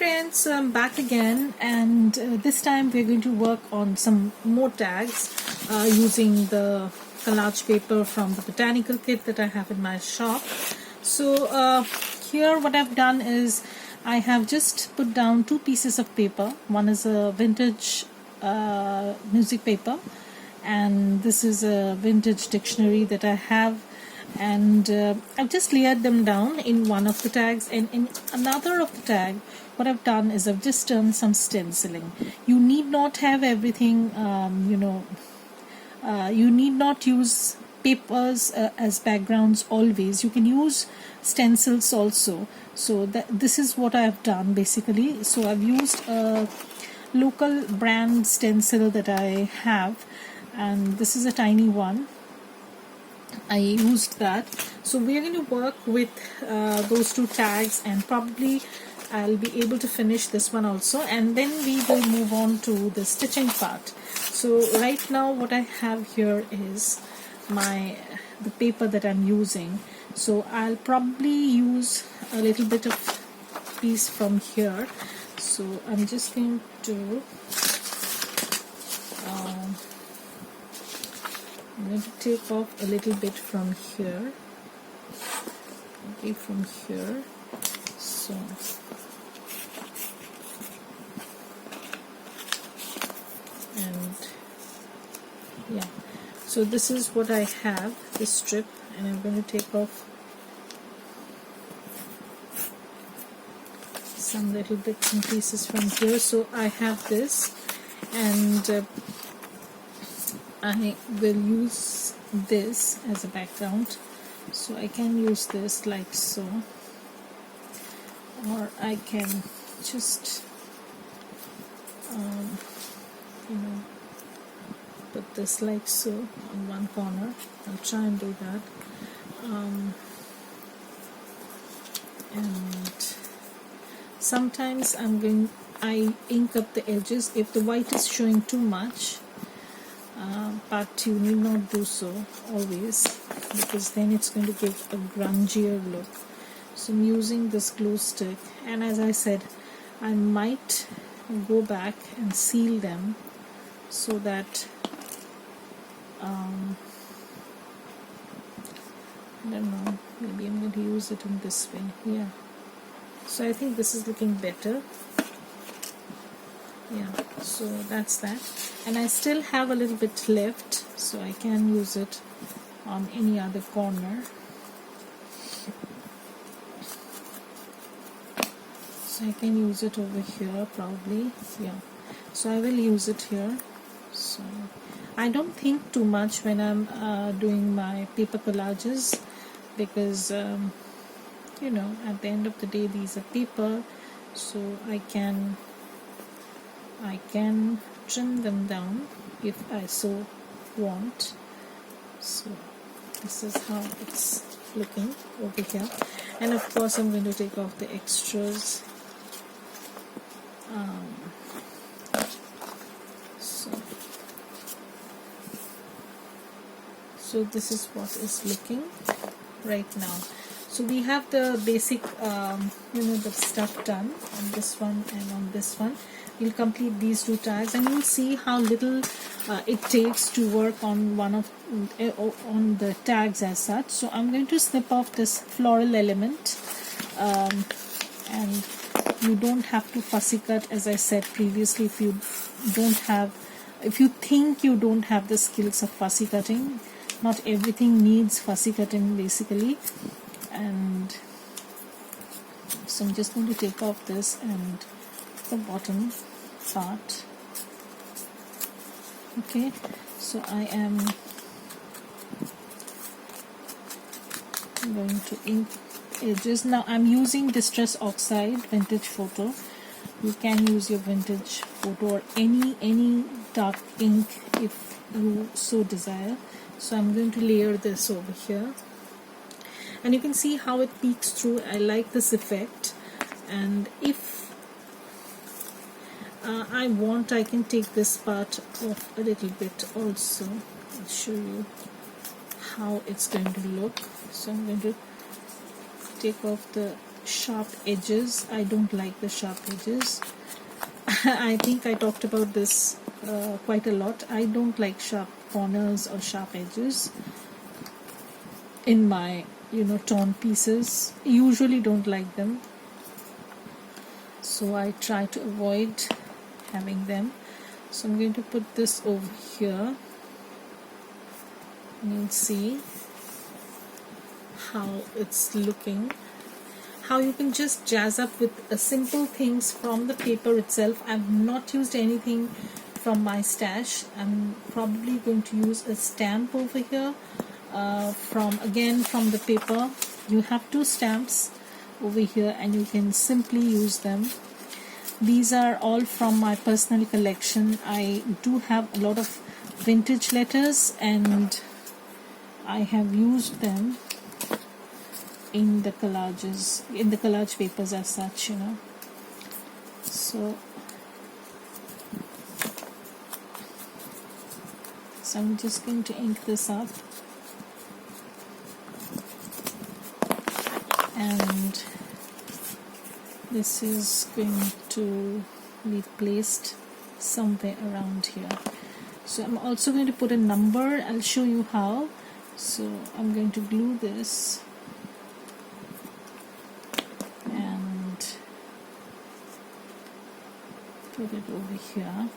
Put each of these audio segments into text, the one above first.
friends, I'm back again, and this time we're going to work on some more tags using the collage paper from the Botanical kit that I have in my shop. So here what I've done is I have just put down two pieces of paper. One is a vintage music paper, and this is a vintage dictionary that I have, and I've just layered them down in one of the tags, and in another of the tag what I've done is I've just done some stenciling. You need not have everything, you need not use papers as backgrounds always. You can use stencils also. So this is what I've done basically. So I've used a local brand stencil that I have, and this is a tiny one. I used that. So we're going to work with those two tags, and probably I'll be able to finish this one also, and then we will move on to the stitching part. So right now what I have here is the paper that I'm using. So I'll probably use a little bit of piece from here. So I'm just going to I'm going to take off a little bit from here. Okay, from here. So and yeah, so this is what I have, this strip, and I'm going to take off some little bits and pieces from here. So I have this, and I will use this as a background. So I can use this like so, or I can just put this like so on one corner. I'll try and do that. And sometimes I ink up the edges if the white is showing too much, but you need not do so always, because then it's going to give a grungier look. So I'm using this glue stick, and as I said, I might go back and seal them so that I don't know, maybe I'm going to use it in this way. Yeah, so I think this is looking better. Yeah, so that's that, and I still have a little bit left, so I can use it on any other corner. So I can use it over here probably. Yeah, so I will use it here. So I don't think too much when I'm doing my paper collages, because at the end of the day these are paper, so I can trim them down if I so want. So this is how it's looking over here, and of course I'm going to take off the extras. So this is what is looking right now. So we have the basic the stuff done on this one and on this one. We'll complete these two tags, and you'll see how little it takes to work on on the tags as such. So I'm going to snip off this floral element, and you don't have to fussy cut, as I said previously. If you think you don't have the skills of fussy cutting, not everything needs fussy cutting basically. And so I'm just going to take off this and the bottom part. Okay, so I am going to ink edges. Now I'm using Distress Oxide Vintage Photo. You can use your Vintage Photo or any dark ink if you so desire. So I'm going to layer this over here, and you can see how it peeks through. I like this effect, and if I want, I can take this part off a little bit also. I'll show you how it's going to look. So I'm going to take off the sharp edges. I don't like the sharp edges. I think I talked about this quite a lot. I don't like sharp corners or sharp edges in my, torn pieces. Usually don't like them, so I try to avoid having them. So I'm going to put this over here, and you'll see how it's looking, how you can just jazz up with simple things from the paper itself. I've not used anything from my stash. I'm probably going to use a stamp over here from the paper. You have 2 stamps over here and you can simply use them. These are all from my personal collection. I do have a lot of vintage letters and I have used them in the collages, in the collage papers as such, So I'm just going to ink this up, and this is going to be placed somewhere around here. So I'm also going to put a number. I'll show you how. So I'm going to glue this and put it over here,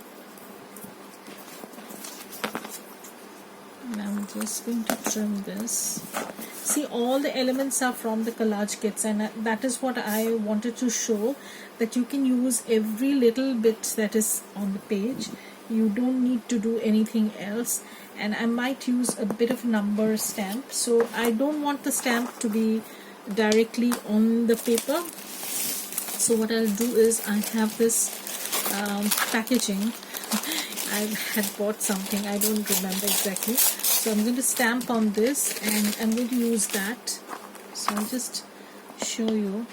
and I'm just going to trim this. See, all the elements are from the collage kits, and that is what I wanted to show, that you can use every little bit that is on the page. You don't need to do anything else. And I might use a bit of number stamp, so I don't want the stamp to be directly on the paper. So what I'll do is, I have this packaging. I had bought something, I don't remember exactly. So I'm going to stamp on this and I'm going to use that. So I'll just show you.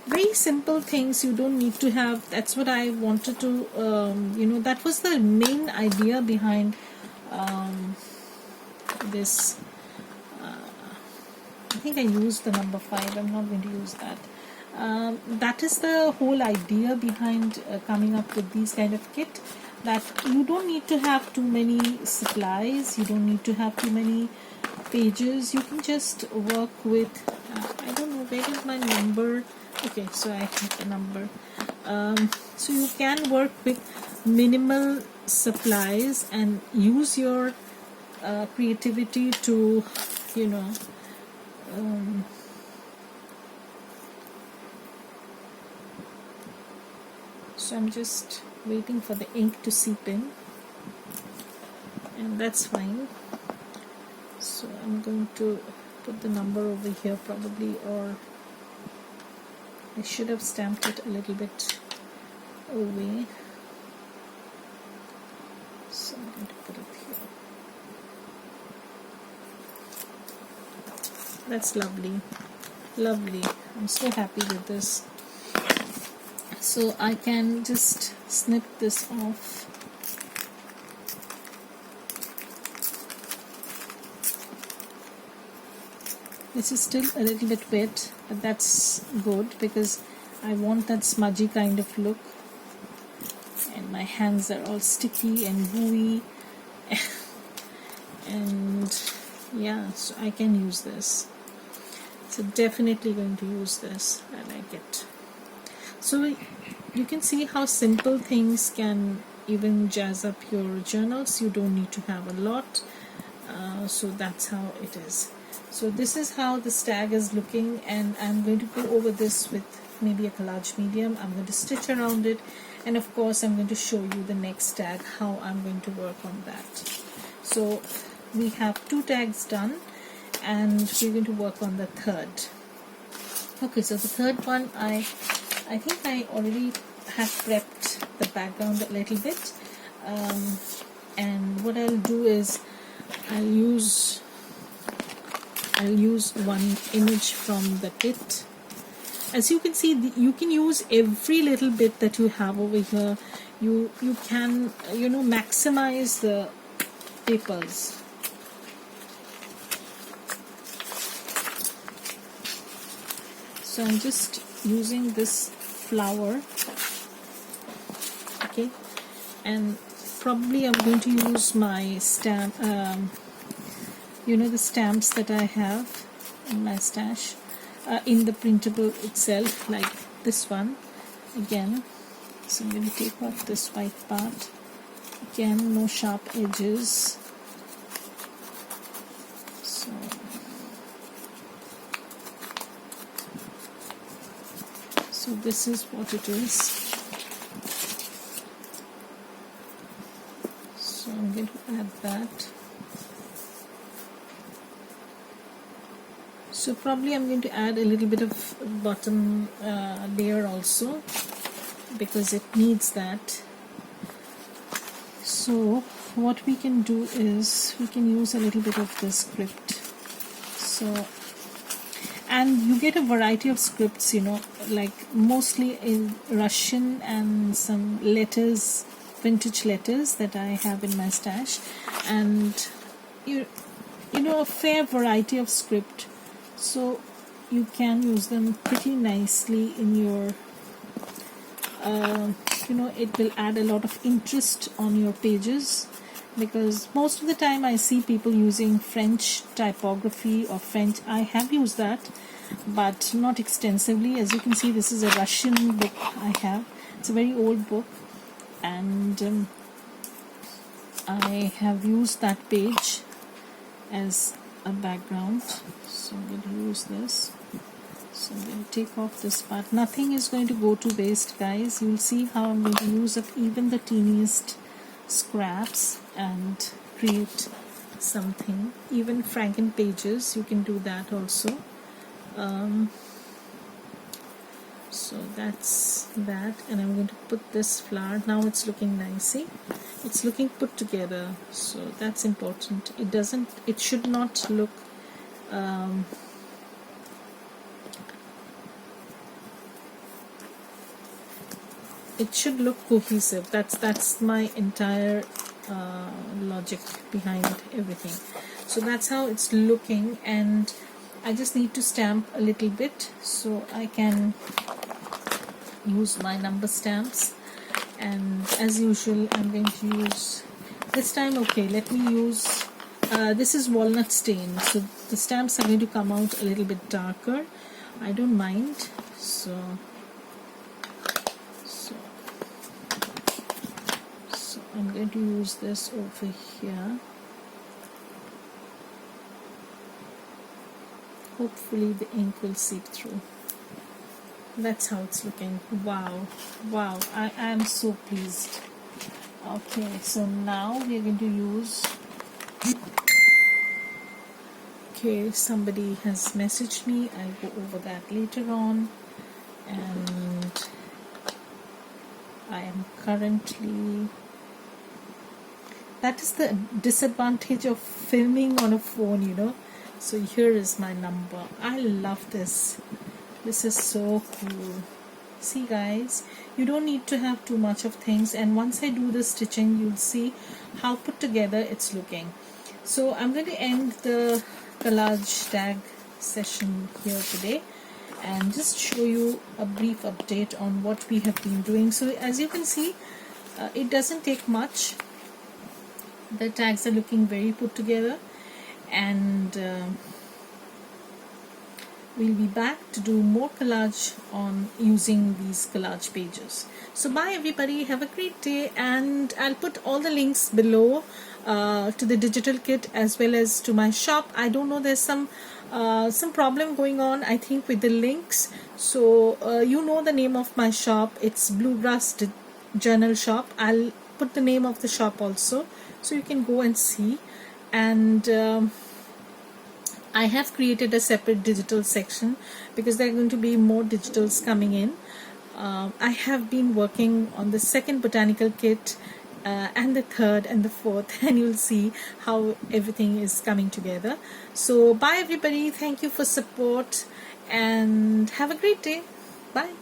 Very simple things, you don't need to have. That's what I wanted to, that was the main idea behind this. I think I used the number 5. I'm not going to use that. That is the whole idea behind coming up with these kind of kit, that you don't need to have too many supplies, you don't need to have too many pages. You can just work with, I don't know, where is my number? Okay, so I have the number. So you can work with minimal supplies and use your creativity to, so I'm just waiting for the ink to seep in, and that's fine. So I'm going to put the number over here probably, or I should have stamped it a little bit away. So I'm going to put it here. That's lovely. Lovely. I'm so happy with this. So I can just snip this off. This is still a little bit wet, but that's good because I want that smudgy kind of look. And my hands are all sticky and gooey. And yeah, so I can use this. So definitely going to use this. I like it. So you can see how simple things can even jazz up your journals. You don't need to have a lot. So that's how it is. So this is how the tag is looking, and I'm going to go over this with maybe a collage medium. I'm going to stitch around it, and of course I'm going to show you the next tag, how I'm going to work on that. So we have 2 tags done, and we're going to work on the third. Okay, so the third one, I think I already have prepped the background a little bit, and what I'll do is I'll use one image from the kit. As you can see, you can use every little bit that you have over here. You can maximize the papers. So I'm just using this flower, okay, and probably I'm going to use my stamp, you know, the stamps that I have in my stash, in the printable itself, like this one again. So I'm going to take off this white part. Again, no sharp edges. So this is what it is. So I'm going to add that. So probably I'm going to add a little bit of bottom layer also, because it needs that. So what we can do is we can use a little bit of this script. So, and you get a variety of scripts, you know, like mostly in Russian and some letters, vintage letters that I have in my stash, and you know, a fair variety of script. So you can use them pretty nicely in your you know, it will add a lot of interest on your pages, because most of the time I see people using French typography or French. I have used that, but not extensively. As you can see, this is a Russian book I have. It's a very old book, and I have used that page as a background. So I'm going to use this. So I'm going to take off this part. Nothing is going to go to waste, guys. You'll see how I'm going to use up even the teeniest scraps and create something. Even Franken pages, you can do that also. So that's that, and I'm going to put this flower. Now it's looking nice. See, it's looking put together, so that's important. It should not look it should look cohesive. That's my entire logic behind everything. So that's how it's looking, and I just need to stamp a little bit so I can use my number stamps. And as usual, I'm going to use this time, okay, let me use this is walnut stain, so the stamps are going to come out a little bit darker. I don't mind. So I'm going to use this over here. Hopefully the ink will seep through. That's how it's looking. Wow, wow, I am so pleased. Okay, so now we're going to use, okay, somebody has messaged me. I'll go over that later on. And I am currently, that is the disadvantage of filming on a phone, you know. So here is my number. I love this. This is so cool. See, guys, you don't need to have too much of things, and once I do the stitching, you'll see how put together it's looking. So I'm going to end the collage tag session here today and just show you a brief update on what we have been doing. So as you can see, it doesn't take much. The tags are looking very put together, and we'll be back to do more collage on using these collage pages. So bye everybody, have a great day, and I'll put all the links below to the digital kit as well as to my shop. I don't know, there's some problem going on, I think, with the links. So you know the name of my shop, it's Bluegrass Journal Shop. I'll put the name of the shop also, so you can go and see. And I have created a separate digital section because there are going to be more digitals coming in. I have been working on the second botanical kit and the third and the fourth, and you'll see how everything is coming together. So bye everybody, thank you for support and have a great day. Bye.